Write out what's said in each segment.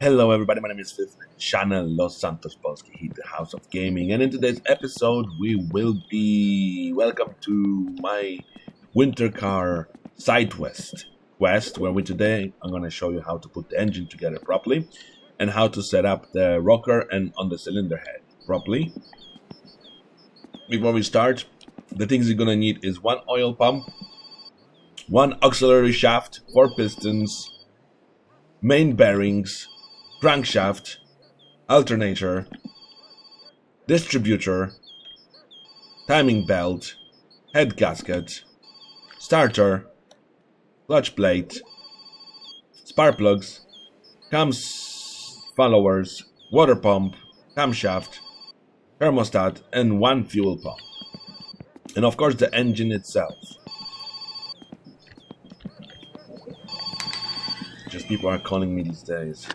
Hello everybody, my name is Fifth, channel Los Santos Polski, here the House of Gaming, and in today's episode we will be welcome to my winter car side quest where today I'm going to show you how to put the engine together properly and how to set up the rocker and on the cylinder head properly. Before we start, the things you're going to need is one oil pump, one auxiliary shaft, 4 pistons, main bearings, crankshaft, alternator, distributor, timing belt, head gasket, starter, clutch plate, spark plugs, cams followers, water pump, camshaft, thermostat, and one fuel pump. And of course the engine itself. Just people are calling me these days.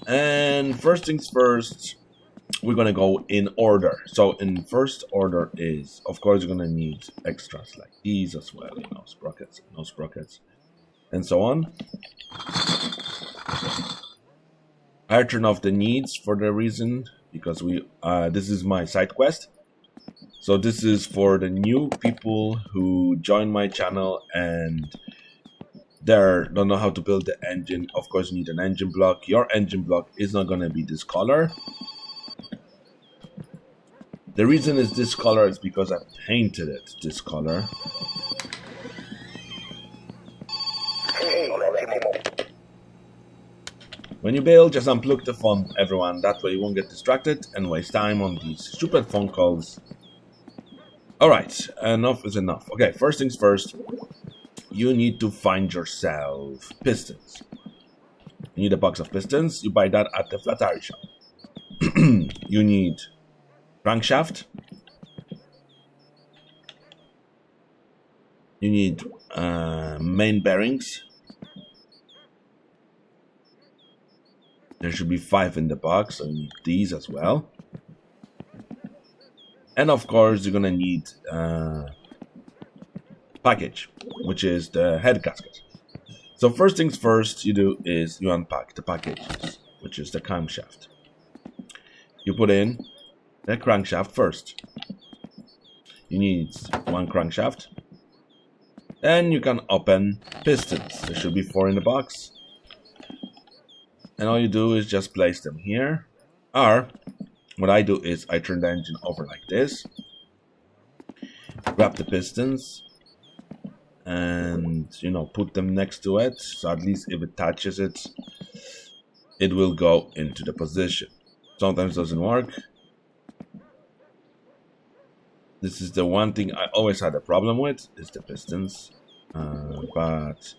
And first things first, we're gonna go in order. So in first order is, of course, you're gonna need extras like these as well, you know, sprockets, no sprockets, and so on. I turn off the needs for the reason because this is my side quest. So this is for the new people who join my channel and don't know how to build the engine. Of course you need an engine block. Your engine block is not going to be this color. The reason is this color is because I painted it this color. When you build, just unplug the phone, everyone. That way you won't get distracted and waste time on these stupid phone calls. Alright, enough is enough. Okay, first things first. You need to find yourself pistons. You need a box of pistons. You buy that at the flat tire shop. You need crankshaft. You need main bearings. There should be 5 in the box, so you need these as well. And of course, you're gonna need package, which is the head gasket. So first things first you do is you unpack the packages, which is the camshaft. You put in the crankshaft first. You need one crankshaft. Then you can open pistons. There should be 4 in the box. And all you do is just place them here. Or what I do is I turn the engine over like this. Grab the pistons. And, you know, put them next to it, so at least if it touches it, it will go into the position. Sometimes it doesn't work. This is the one thing I always had a problem with, is the pistons. But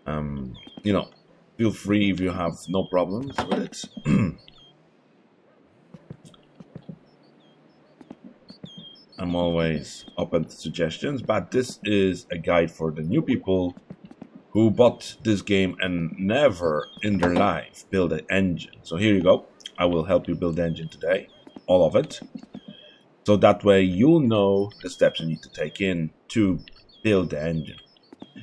you know, feel free if you have no problems with it. I'm always open to suggestions, but this is a guide for the new people who bought this game and never in their life build an engine. So here you go. I will help you build the engine today, all of it. So that way you'll know the steps you need to take in to build the engine.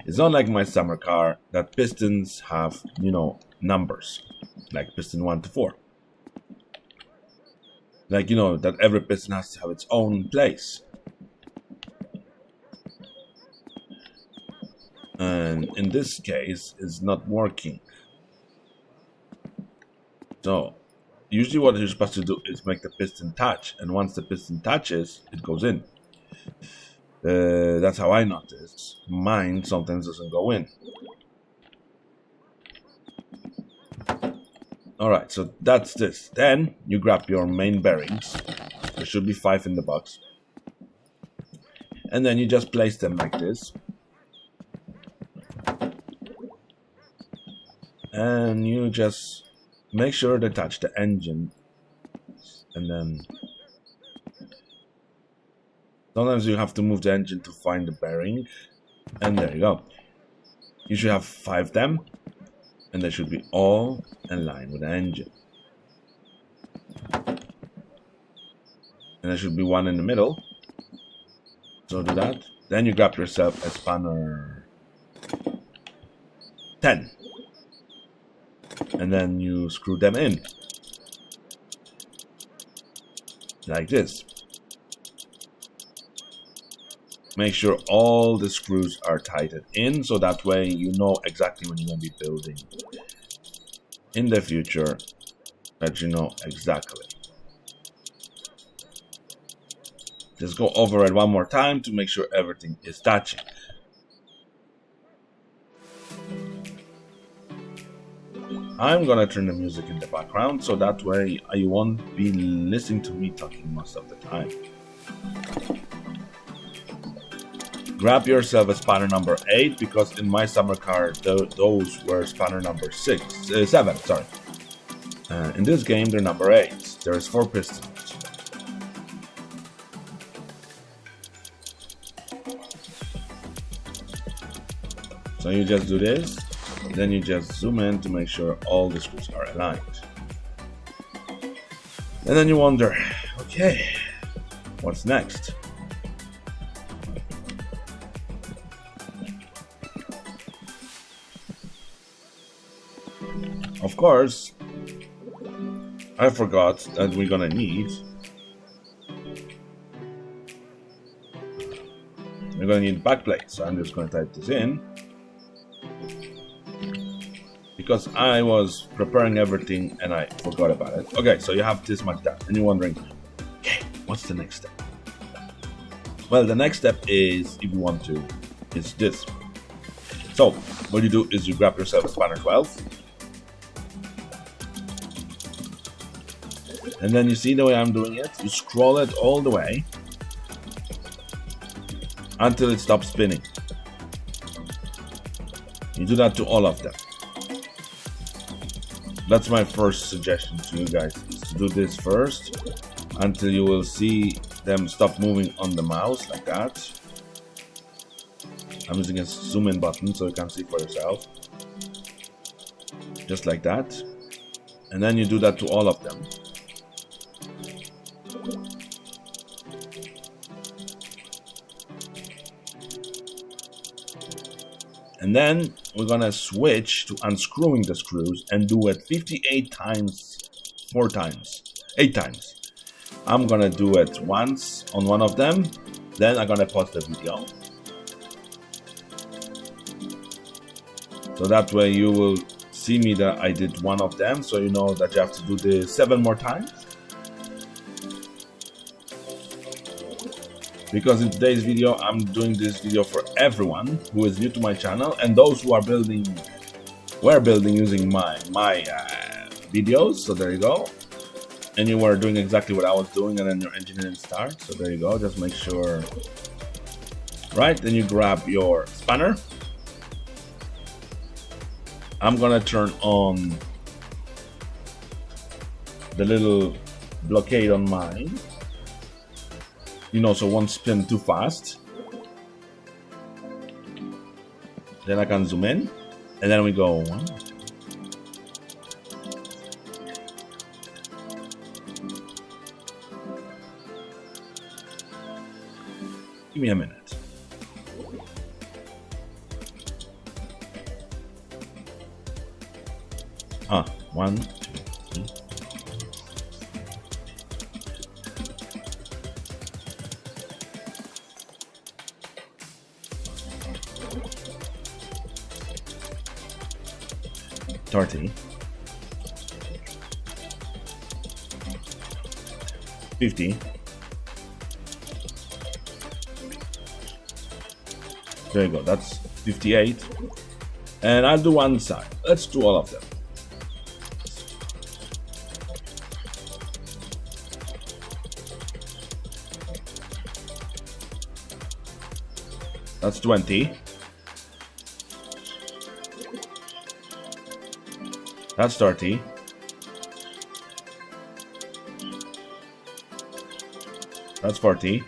It's not like my summer car that pistons have, you know, numbers, like piston 1 to 4. Like, you know, that every piston has to have its own place. And in this case, it's not working. So, usually what you're supposed to do is make the piston touch. And once the piston touches, it goes in. That's how I notice. Mine sometimes doesn't go in. Alright, so that's this. Then you grab your main bearings. There should be 5 in the box. And then you just place them like this. And you just make sure they touch the engine. And then sometimes you have to move the engine to find the bearing. And there you go. You should have 5 of them. And they should be all in line with the engine. And there should be 1 in the middle. So do that. Then you grab yourself a spanner 10. And then you screw them in. Like this. Make sure all the screws are tightened in, so that way you know exactly when you're going to be building in the future, that you know exactly. Just go over it one more time to make sure everything is touching. I'm gonna turn the music in the background, so that way you won't be listening to me talking most of the time. Grab yourself a spanner number 8, because in my summer car those were spanner number 7. Sorry. In this game they're number 8. There's 4 pistons. So you just do this, then you just zoom in to make sure all the screws are aligned. And then you wonder, okay, what's next? Of course, I forgot that we're gonna need backplates. So I'm just gonna type this in, because I was preparing everything and I forgot about it. Okay, so you have this much done, and you're wondering, okay, what's the next step? Well, the next step is, if you want to, is this. So what you do is you grab yourself a spanner 12, and then you see the way I'm doing it. You scroll it all the way until it stops spinning. You do that to all of them. That's my first suggestion to you guys, is to do this first until you will see them stop moving on the mouse like that. I'm using a zoom in button so you can see for yourself. Just like that. And then you do that to all of them. And then we're gonna switch to unscrewing the screws and do it 58 times, 4 times, 8 times. I'm gonna do it once on one of them, then I'm gonna pause the video. So that way you will see me that I did one of them, so you know that you have to do this 7 more times. Because in today's video, I'm doing this video for everyone who is new to my channel, and those who were building using my videos. So there you go. And you were doing exactly what I was doing, and then your engineering starts. So there you go. Just make sure. Right, then you grab your spanner. I'm gonna turn on the little blockade on mine. You know, so won't spin too fast. Then I can zoom in, and then we go 1. Give me a minute. Ah, 1, 2, 3. $30. 50. There you go, that's 58. And I'll do one side. Let's do all of them. That's 20. That's 30. That's 40.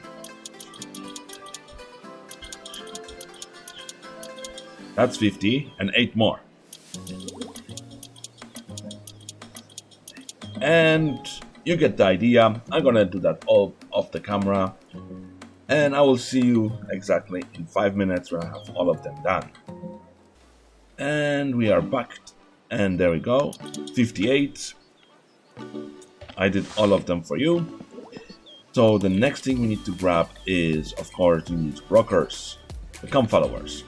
That's 50, and 8 more. And you get the idea. I'm gonna do that all off the camera, and I will see you exactly in 5 minutes when I have all of them done. And we are back. And there we go. 58. I did all of them for you. So the next thing we need to grab is, of course, you need rockers. Become followers.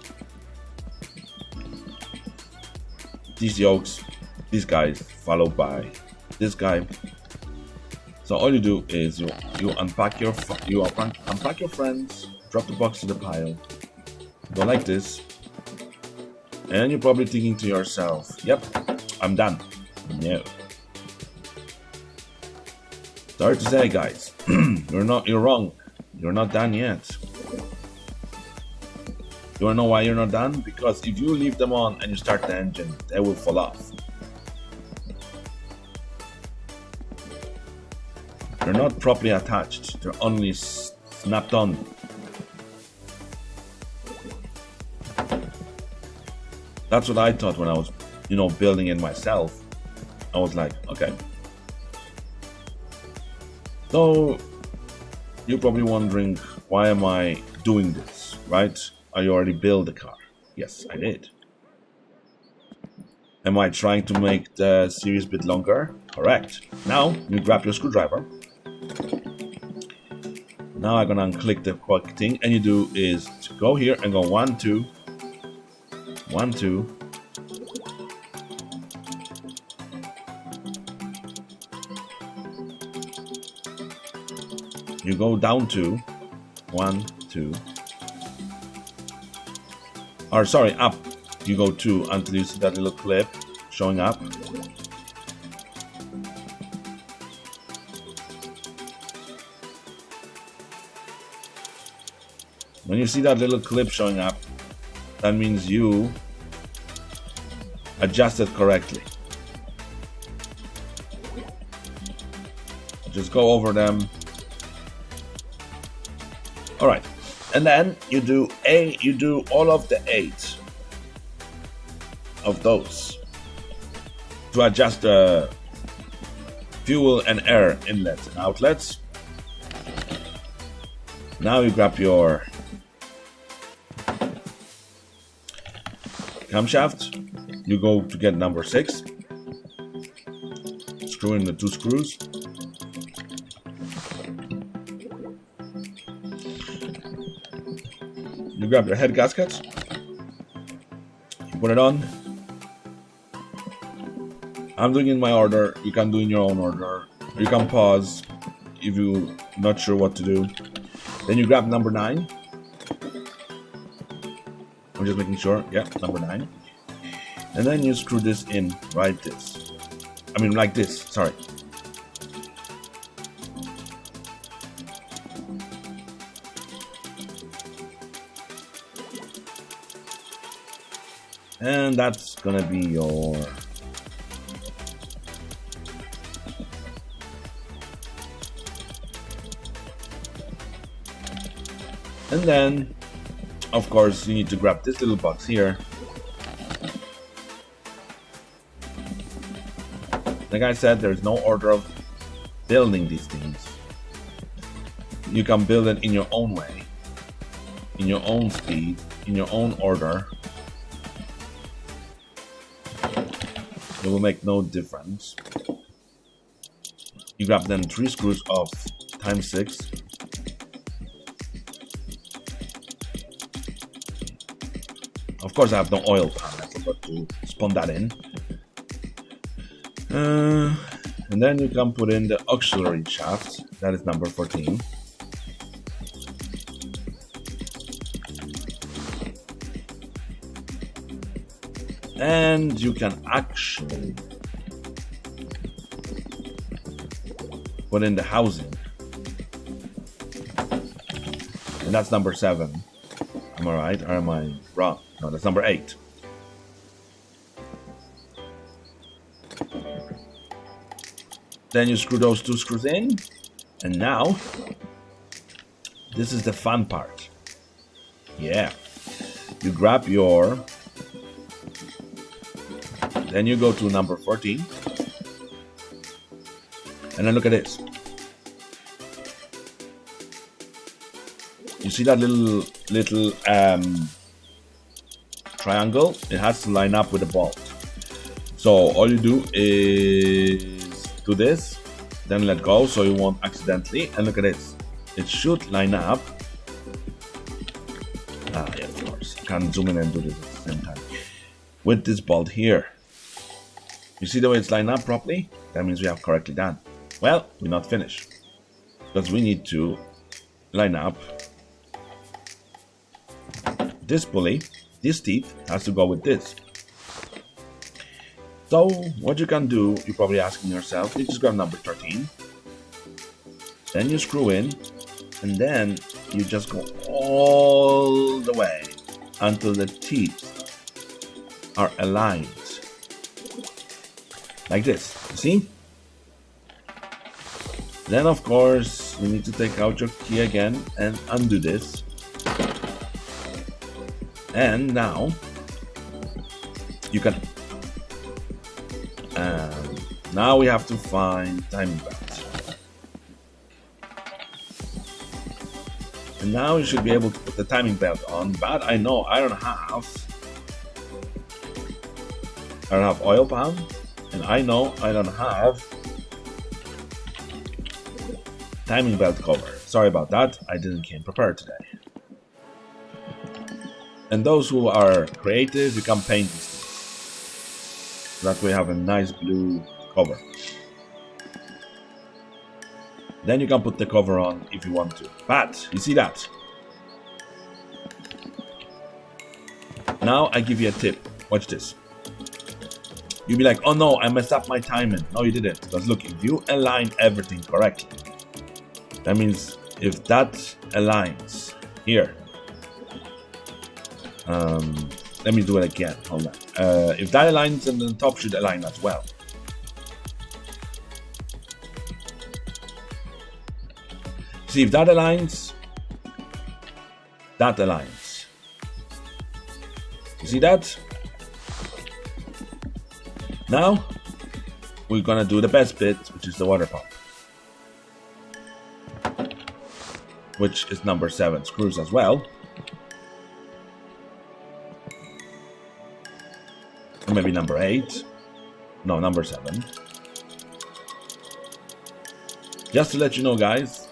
These yokes, these guys, followed by this guy. So all you do is you unpack your friends, drop the box in the pile, go like this, and you're probably thinking to yourself, "Yep, I'm done." No. Sorry to say, guys, you're wrong. You're not done yet. You wanna know why you're not done? Because if you leave them on and you start the engine, they will fall off. They're not properly attached. They're only snapped on. That's what I thought when I was, building it myself. I was like, okay. So, you're probably wondering, why am I doing this, right? I already built the car. Yes, I did. Am I trying to make the series a bit longer? Correct. Now, you grab your screwdriver. Now I'm gonna unclick the quick thing, and you do is to go here and go 1, 2, 1, 2. You go down to 1, 2. Or sorry, up. You go 2 until you see that little clip showing up. When you see that little clip showing up, that means you adjusted correctly. Just go over them. All right, and then you do all of the 8 of those to adjust the fuel and air inlets and outlets. Now you grab your camshaft, you go to get number 6, screw in the 2 screws, you grab your head gaskets, you put it on. I'm doing it in my order, you can do in your own order, you can pause if you're not sure what to do. Then you grab number 9. I'm just making sure, yeah, number 9. And then you screw this in like this. Sorry. And that's gonna be your and then of course you need to grab this little box here. Like I said, there's no order of building these things. You can build it in your own way, in your own speed, in your own order. It will make no difference. You grab then 3 screws of times 6. Of course I have no oil pan, I forgot to spawn that in. And then you can put in the auxiliary shaft, that is number 14. And you can actually put in the housing. And that's number 7. Am I right or am I wrong? No, that's number 8. Then you screw those 2 screws in. And now, this is the fun part. Yeah. You grab your... Then you go to number 14. And then look at this. You see that little triangle, it has to line up with the bolt. So all you do is do this, then let go so you won't accidentally, and look at this. It should line up. Yeah, of course. I can zoom in and do this at the same time. With this bolt here. You see the way it's lined up properly? That means we have correctly done. Well, we're not finished. Because we need to line up this pulley, this teeth has to go with this. So what you can do, you're probably asking yourself, you just grab number 13, then you screw in, and then you just go all the way until the teeth are aligned. Like this, you see? Then of course, you need to take out your key again and undo this. And now, you can... now we have to find timing belt. And now you should be able to put the timing belt on, but I know I don't have oil palm, and I know I don't have timing belt cover. Sorry about that, I didn't came prepared today. And those who are creative, you can paint these things. So that we have a nice blue cover. Then you can put the cover on if you want to. But, you see that? Now I give you a tip. Watch this. You'll be like, oh no, I messed up my timing. No, you didn't. Because look, if you align everything correctly, that means if that aligns here, let me do it again. Hold on. If that aligns, then the top should align as well. See, if that aligns, that aligns. You see that? Now, we're gonna do the best bit, which is the water pump. Which is number 7 screws as well. Or maybe number 8. No, number 7. Just to let you know, guys,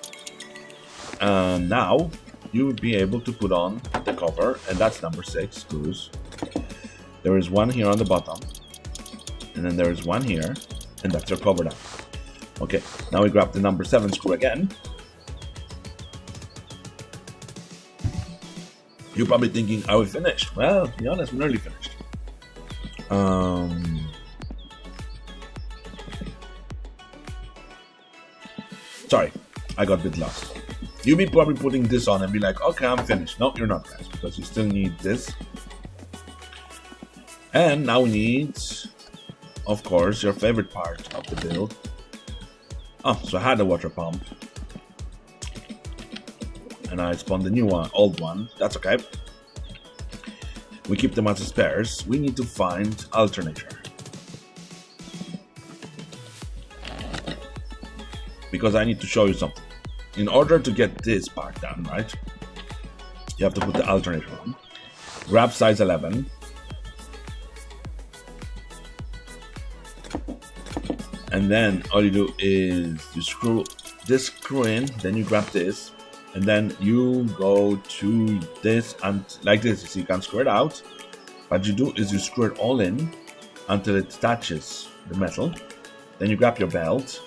now you will be able to put on the cover, and that's number 6 screws. There is one here on the bottom, and then there is one here, and that's your cover now. Okay, now we grab the number 7 screw again. You're probably thinking, are we finished? Well, to be honest, we're nearly finished. Sorry, I got a bit lost. You'll be probably putting this on and be like, okay, I'm finished. No, you're not, guys, because you still need this. And now we need, of course, your favorite part of the build. Oh, so I had a water pump. And I spawned the new one, old one. That's okay. We keep them as spares. We need to find alternator. Because I need to show you something. In order to get this part done, right? You have to put the alternator on. Grab size 11. And then all you do is you screw this screw in, then you grab this, and then you go to this and like this. You see, you can screw it out. What you do is you screw it all in until it touches the metal. Then you grab your belt,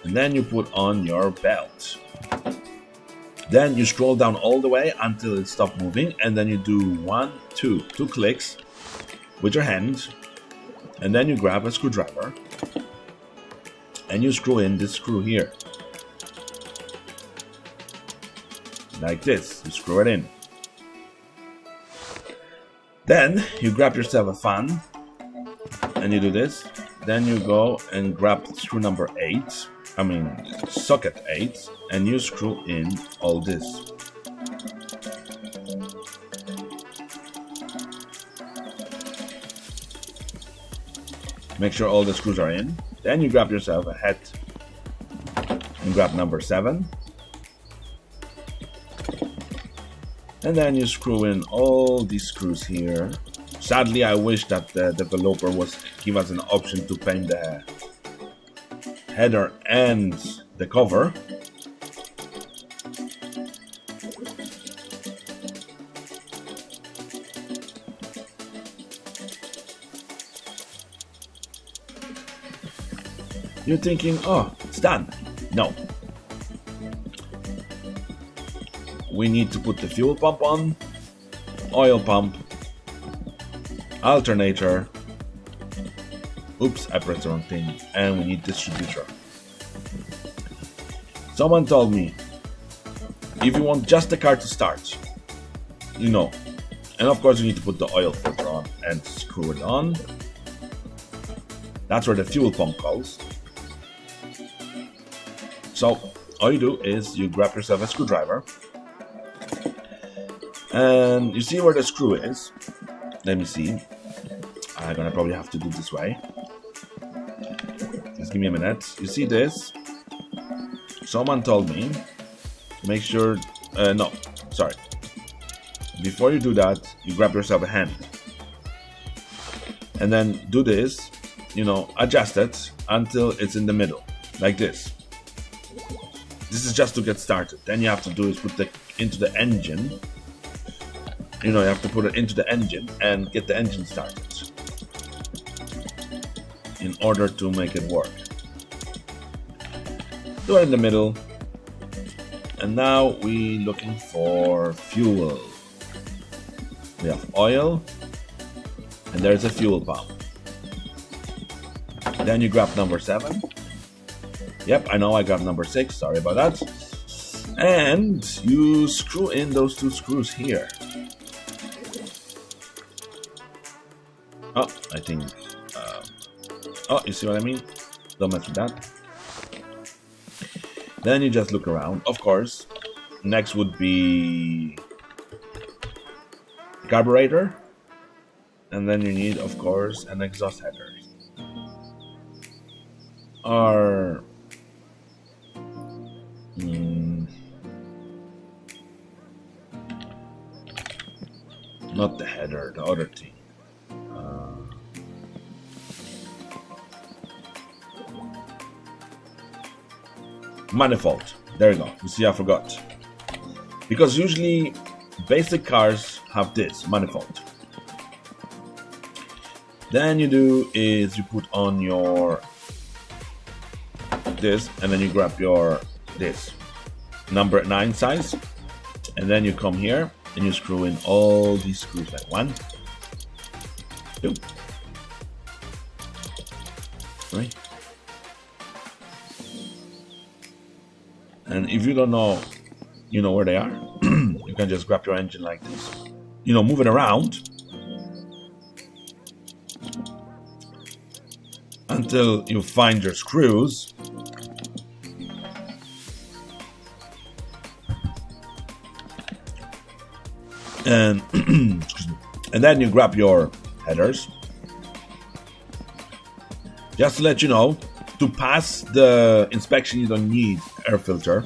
and then you put on your belt. Then you scroll down all the way until it stops moving, and then you do two clicks with your hand, and then you grab a screwdriver and you screw in this screw here. Like this, you screw it in. Then you grab yourself a fan and you do this. Then you go and grab screw number 8, socket 8, and you screw in all this. Make sure all the screws are in. Then you grab yourself a head and grab number 7. And then you screw in all these screws here. Sadly, I wish that the developer was give us an option to paint the header and the cover. You're thinking, oh, it's done. No. We need to put the fuel pump on, oil pump, alternator. Oops, I pressed the wrong thing. And we need distributor. Someone told me, if you want just the car to start, you know, and of course you need to put the oil filter on and screw it on. That's where the fuel pump goes. So all you do is you grab yourself a screwdriver and you see where the screw is. Let me see. I'm gonna probably have to do it this way. Just give me a minute. You see this? Someone told me make sure no, sorry. Before you do that, you grab yourself a hand and then do this, you know, adjust it until it's in the middle, like this. This is just to get started. Then you have to do is put it into the engine. You know, you have to put it into the engine and get the engine started in order to make it work. Do it in the middle. And now we're looking for fuel. We have oil and there's a fuel pump. Then you grab number 7. Yep, I know I got number 6, sorry about that. And you screw in those 2 screws here. Oh, I think, oh, you see what I mean? Don't mess with that. Then you just look around. Of course, next would be carburetor. And then you need, of course, an exhaust header. Or not the header, the other thing. Manifold. There you go. You see, I forgot. Because usually basic cars have this manifold. Then you do is you put on your this, and then you grab your this number 9 size, and then you come here and you screw in all these screws like 1, 2, 3. And if you don't know, you know where they are, you can just grab your engine like this, you know, move it around until you find your screws. And and then you grab your headers. Just to let you know, to pass the inspection you don't need air filter.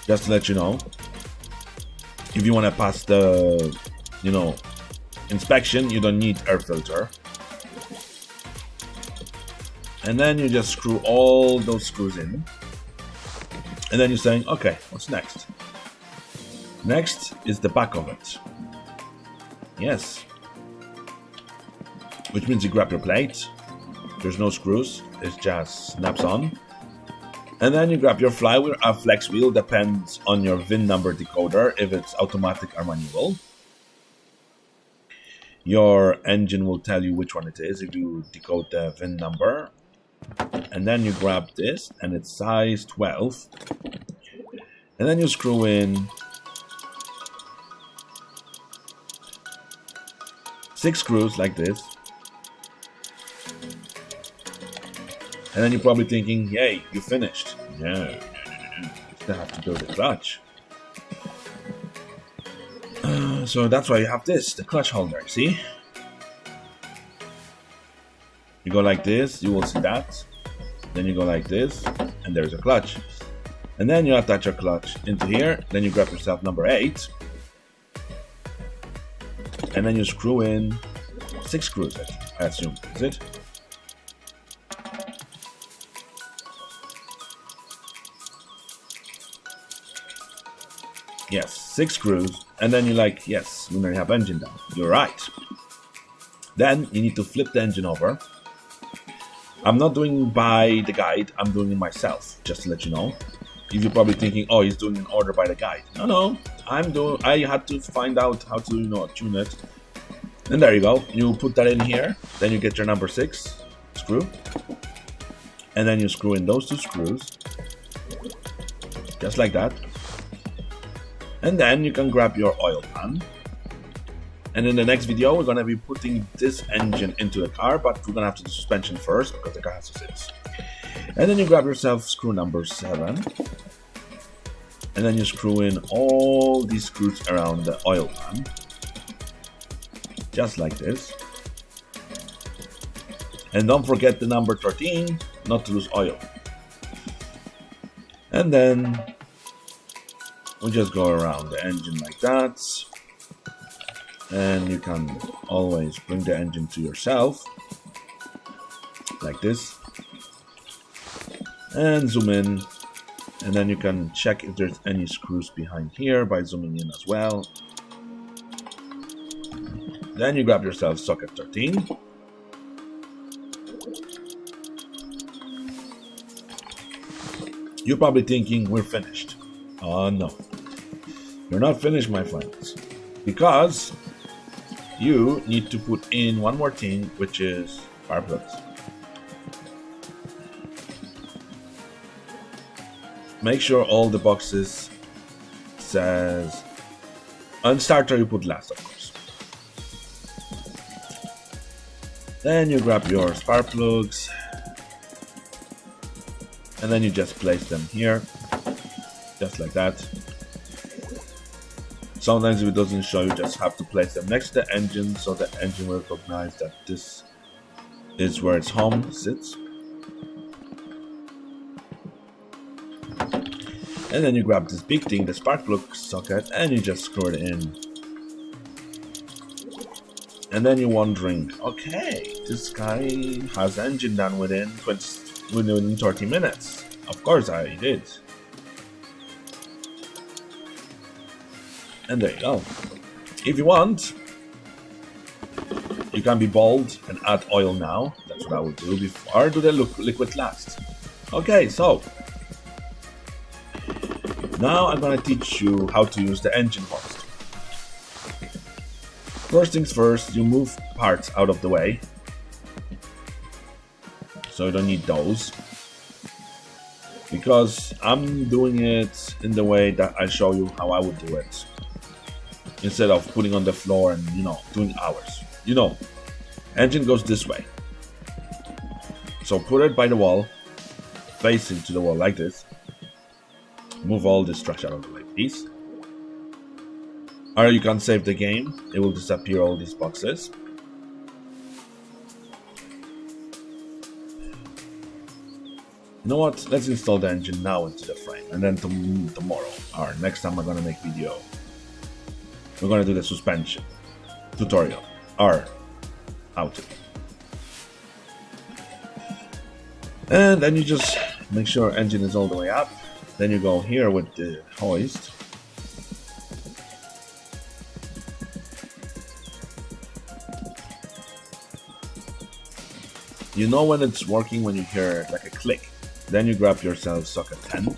Just to let you know, if you want to pass the, you know, inspection, you don't need air filter. And then you just screw all those screws in. And then you're saying, okay, what's next? Next is the back of it. Yes. Which means you grab your plate. There's no screws. It just snaps on. And then you grab your flywheel or flex wheel. Depends on your VIN number decoder, if it's automatic or manual. Your engine will tell you which one it is if you decode the VIN number. And then you grab this, and it's size 12. And then you screw in 6 screws like this. And then you're probably thinking, yay, you finished. No. You still have to build the clutch. So that's why you have this, the clutch holder, see? You go like this, you will see that. Then you go like this, and there's a clutch. And then you attach your clutch into here. Then you grab yourself number 8. And then you screw in 6 screws, I assume. Is it? Yes, 6 screws. And then you're like, yes, we now have engine down. You're right. Then you need to flip the engine over. I'm not doing by the guide, I'm doing it myself, just to let you know. If you're probably thinking, oh, he's doing an order by the guide. No, I had to find out how to, tune it. And there you go. You put that in here, then you get your number 6 screw. And then you screw in those 2 screws. Just like that. And then you can grab your oil pan. And in the next video, we're going to be putting this engine into the car, but we're going to have to do suspension first because the car has to sit. And then you grab yourself screw number 7. And then you screw in all these screws around the oil pan. Just like this. And don't forget the number 13, not to lose oil. And then we just go around the engine like that. And you can always bring the engine to yourself. Like this. And zoom in. And then you can check if there's any screws behind here by zooming in as well. Then you grab yourself socket 13. You're probably thinking we're finished. Oh no. You're not finished, my friends. Because you need to put in one more thing, which is spark plugs. Make sure all the boxes says on starter you put last, of course. Then you grab your spark plugs and then you just place them here, just like that. Sometimes if it doesn't show, you just have to place them next to the engine so the engine will recognize that this is where its home sits. And then you grab this big thing, the spark plug socket, and you just screw it in. And then you're wondering, okay, this guy has engine done within 30 minutes. Of course I did. And there you go. If you want, you can be bold and add oil now. That's what I would do before. Or do the liquid last? Okay, so now I'm gonna teach you how to use the engine hoist. First things first, you move parts out of the way. So you don't need those. Because I'm doing it in the way that I show you how I would do it. Instead of putting on the floor and, doing hours. Engine goes this way. So put it by the wall, facing to the wall like this. Move all this trash out of the way, please. Or you can save the game. It will disappear all these boxes. You know what? Let's install the engine now into the frame. And then tomorrow, or next time I'm gonna make video, we're gonna do the suspension tutorial. Or how to. And then you just make sure engine is all the way up. Then you go here with the hoist. You know when it's working when you hear like a click. Then you grab yourself socket 10.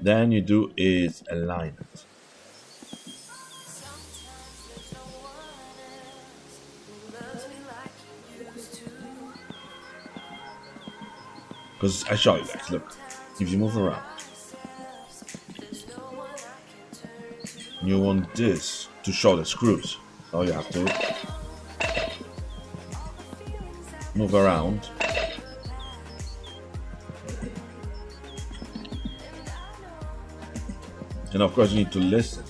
Then you do is align it. Because I show you guys, look, if you move around, you want this to show the screws. So you have to move around. And of course you need to listen.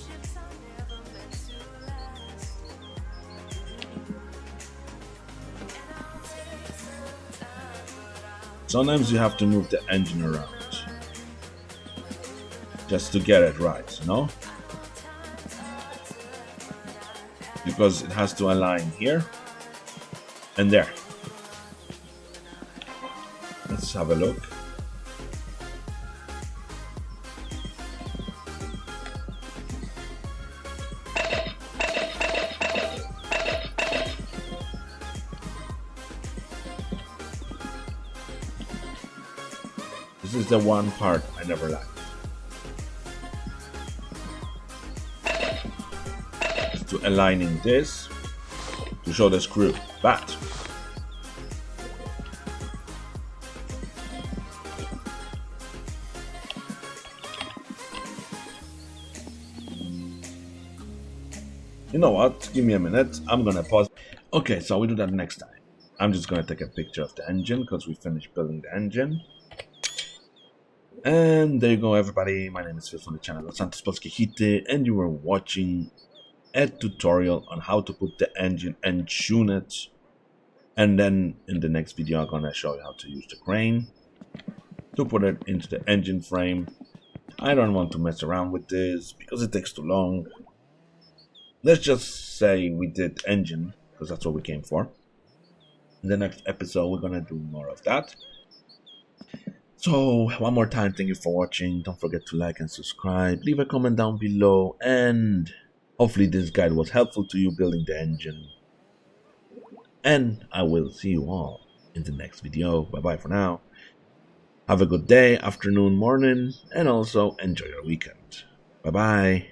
Sometimes you have to move the engine around just to get it right, you know? Because it has to align here and there. Let's have a look. This is the one part I never liked. To aligning this to show the screw, but you know what? Give me a minute. I'm gonna pause. Okay, so we do that next time. I'm just gonna take a picture of the engine because we finished building the engine. And there you go, everybody. My name is Phil from the channel Los Santos Polskie Hity, and you were watching a tutorial on how to put the engine and tune it. And then in the next video, I'm gonna show you how to use the crane to put it into the engine frame. I don't want to mess around with this because it takes too long. Let's just say we did engine because that's what we came for. In the next episode, we're gonna do more of that. So, one more time, thank you for watching. Don't forget to like and subscribe. Leave a comment down below. And hopefully this guide was helpful to you building the engine. And I will see you all in the next video. Bye-bye for now. Have a good day, afternoon, morning. And also enjoy your weekend. Bye-bye.